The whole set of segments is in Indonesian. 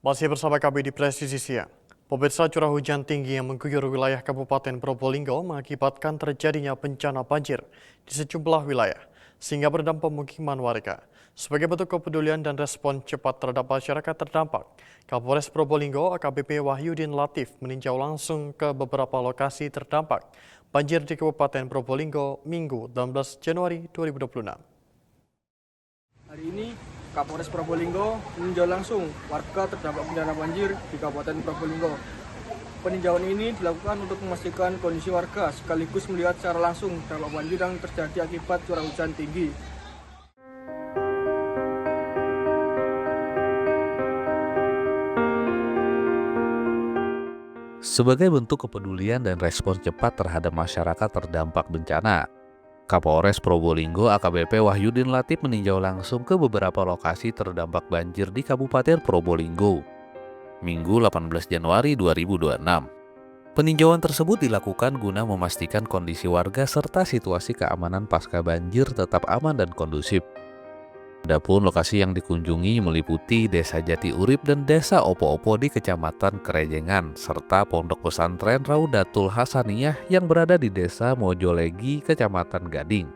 Masih bersama kami di Presisi Siang. Pemirsa, curah hujan tinggi yang mengguyur wilayah Kabupaten Probolinggo mengakibatkan terjadinya bencana banjir di sejumlah wilayah, sehingga berendam pemukiman warga. Sebagai bentuk kepedulian dan respon cepat terhadap masyarakat terdampak, Kapolres Probolinggo AKBP Wahyudin Latif meninjau langsung ke beberapa lokasi terdampak banjir di Kabupaten Probolinggo Minggu 16 Januari 2026. Hari ini Kapolres Probolinggo meninjau langsung warga terdampak bencana banjir di Kabupaten Probolinggo. Peninjauan ini dilakukan untuk memastikan kondisi warga sekaligus melihat secara langsung dampak banjir yang terjadi akibat curah hujan tinggi. Sebagai bentuk kepedulian dan respons cepat terhadap masyarakat terdampak bencana, Kapolres Probolinggo AKBP Wahyudin Latif meninjau langsung ke beberapa lokasi terdampak banjir di Kabupaten Probolinggo, Minggu 18 Januari 2026. Peninjauan tersebut dilakukan guna memastikan kondisi warga serta situasi keamanan pasca banjir tetap aman dan kondusif. Adapun lokasi yang dikunjungi meliputi Desa Jati Urip dan Desa Opo-Opo di Kecamatan Kerejengan, serta Pondok Pesantren Raudatul Hasaniyah yang berada di Desa Mojolegi, Kecamatan Gading.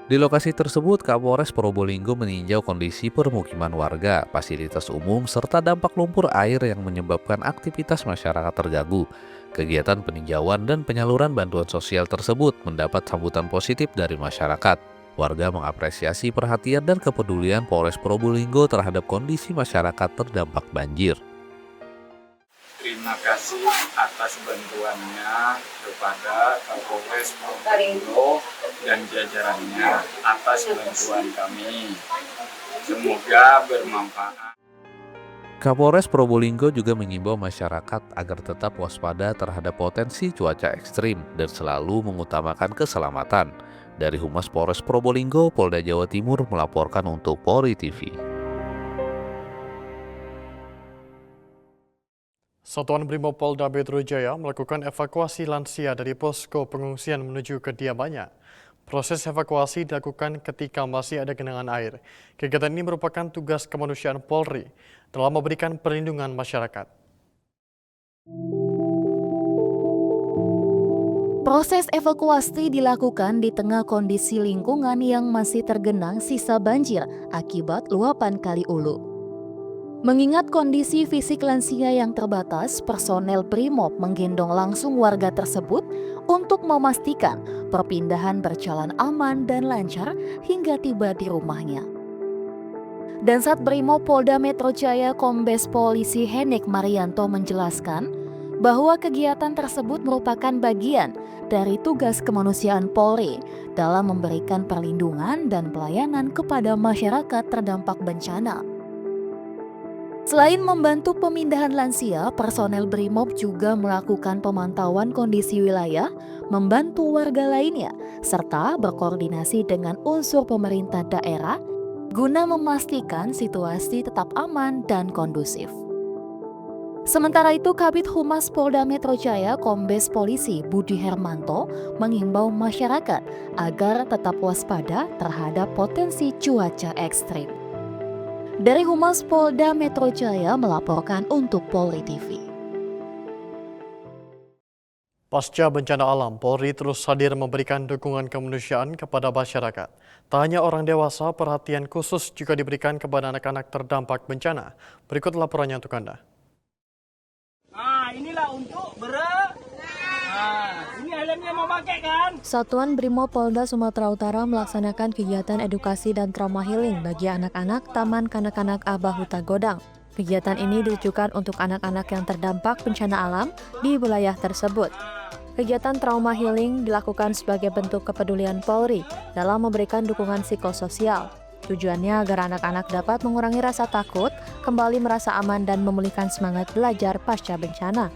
Di lokasi tersebut, Kapolres Probolinggo meninjau kondisi permukiman warga, fasilitas umum, serta dampak lumpur air yang menyebabkan aktivitas masyarakat terganggu. Kegiatan peninjauan dan penyaluran bantuan sosial tersebut mendapat sambutan positif dari masyarakat. Warga mengapresiasi perhatian dan kepedulian Polres Probolinggo terhadap kondisi masyarakat terdampak banjir. Terima kasih atas bantuannya kepada Kapolres Probolinggo dan jajarannya atas bantuan kami. Semoga bermanfaat. Kapolres Probolinggo juga mengimbau masyarakat agar tetap waspada terhadap potensi cuaca ekstrim dan selalu mengutamakan keselamatan. Dari Humas Polres Probolinggo, Polda Jawa Timur melaporkan untuk Polri TV. Satuan Brimob Polda Metro Jaya melakukan evakuasi lansia dari posko pengungsian menuju kediamannya. Proses evakuasi dilakukan ketika masih ada genangan air. Kegiatan ini merupakan tugas kemanusiaan Polri dalam memberikan perlindungan masyarakat. Proses evakuasi dilakukan di tengah kondisi lingkungan yang masih tergenang sisa banjir akibat luapan Kali Ulu. Mengingat kondisi fisik lansia yang terbatas, personel Brimob menggendong langsung warga tersebut untuk memastikan perpindahan berjalan aman dan lancar hingga tiba di rumahnya. Dan saat Brimob Polda Metro Jaya Kombes Polisi Henik Marianto menjelaskan bahwa kegiatan tersebut merupakan bagian dari tugas kemanusiaan Polri dalam memberikan perlindungan dan pelayanan kepada masyarakat terdampak bencana. Selain membantu pemindahan lansia, personel Brimob juga melakukan pemantauan kondisi wilayah, membantu warga lainnya, serta berkoordinasi dengan unsur pemerintah daerah guna memastikan situasi tetap aman dan kondusif. Sementara itu, Kabid Humas Polda Metro Jaya Kombes Polisi Budi Hermanto menghimbau masyarakat agar tetap waspada terhadap potensi cuaca ekstrim. Dari Humas Polda Metro Jaya melaporkan untuk Polri TV. Pasca bencana alam, Polri terus hadir memberikan dukungan kemanusiaan kepada masyarakat. Tak hanya orang dewasa, perhatian khusus juga diberikan kepada anak-anak terdampak bencana. Berikut laporannya untuk Anda. Inilah untuk ini helmnya mau pakai kan? Satuan Brimob Polda Sumatera Utara melaksanakan kegiatan edukasi dan trauma healing bagi anak-anak Taman Kanak-kanak Abah Huta Godang. Kegiatan ini ditujukan untuk anak-anak yang terdampak bencana alam di wilayah tersebut. Kegiatan trauma healing dilakukan sebagai bentuk kepedulian Polri dalam memberikan dukungan psikososial. Tujuannya agar anak-anak dapat mengurangi rasa takut, kembali merasa aman dan memulihkan semangat belajar pasca bencana.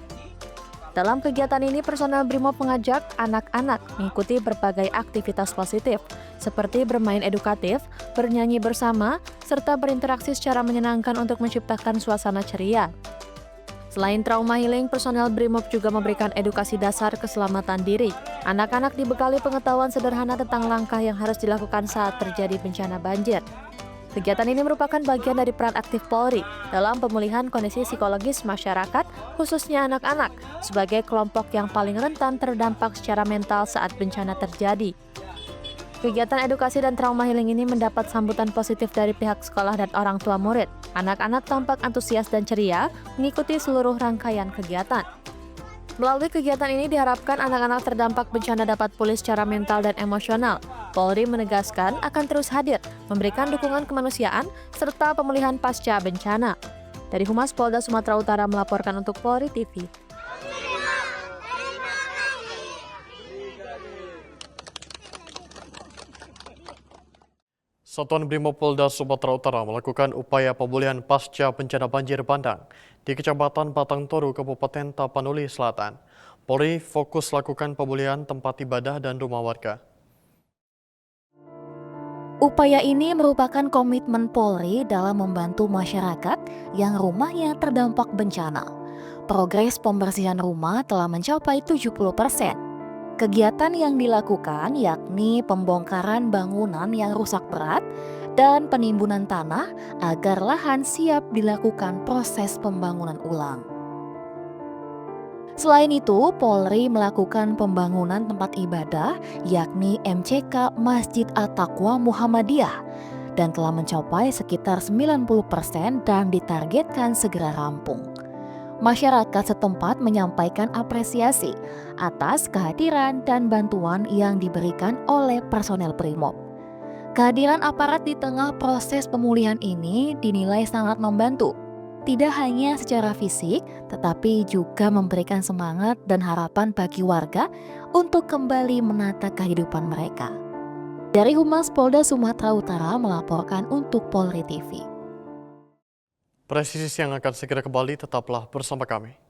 Dalam kegiatan ini, personel Brimob mengajak anak-anak mengikuti berbagai aktivitas positif, seperti bermain edukatif, bernyanyi bersama, serta berinteraksi secara menyenangkan untuk menciptakan suasana ceria. Selain trauma healing, personel Brimob juga memberikan edukasi dasar keselamatan diri. Anak-anak dibekali pengetahuan sederhana tentang langkah yang harus dilakukan saat terjadi bencana banjir. Kegiatan ini merupakan bagian dari peran aktif Polri dalam pemulihan kondisi psikologis masyarakat, khususnya anak-anak, sebagai kelompok yang paling rentan terdampak secara mental saat bencana terjadi. Kegiatan edukasi dan trauma healing ini mendapat sambutan positif dari pihak sekolah dan orang tua murid. Anak-anak tampak antusias dan ceria mengikuti seluruh rangkaian kegiatan. Melalui kegiatan ini diharapkan anak-anak terdampak bencana dapat pulih secara mental dan emosional. Polri menegaskan akan terus hadir, memberikan dukungan kemanusiaan, serta pemulihan pasca bencana. Dari Humas Polda Sumatera Utara melaporkan untuk Polri TV. Satuan Brimopolda Sumatera Utara melakukan upaya pemulihan pasca bencana banjir bandang di Kecamatan Batang Toru, Kabupaten Tapanuli Selatan. Polri fokus lakukan pemulihan tempat ibadah dan rumah warga. Upaya ini merupakan komitmen Polri dalam membantu masyarakat yang rumahnya terdampak bencana. Progres pembersihan rumah telah mencapai 70%. Kegiatan yang dilakukan yakni pembongkaran bangunan yang rusak berat dan penimbunan tanah agar lahan siap dilakukan proses pembangunan ulang. Selain itu, Polri melakukan pembangunan tempat ibadah yakni MCK Masjid At-Taqwa Muhammadiyah dan telah mencapai sekitar 90% dan ditargetkan segera rampung. Masyarakat setempat menyampaikan apresiasi atas kehadiran dan bantuan yang diberikan oleh personel Brimob. Kehadiran aparat di tengah proses pemulihan ini dinilai sangat membantu, tidak hanya secara fisik, tetapi juga memberikan semangat dan harapan bagi warga untuk kembali menata kehidupan mereka. Dari Humas Polda Sumatera Utara melaporkan untuk Polri TV. Presisi yang akan segera kembali, tetaplah bersama kami.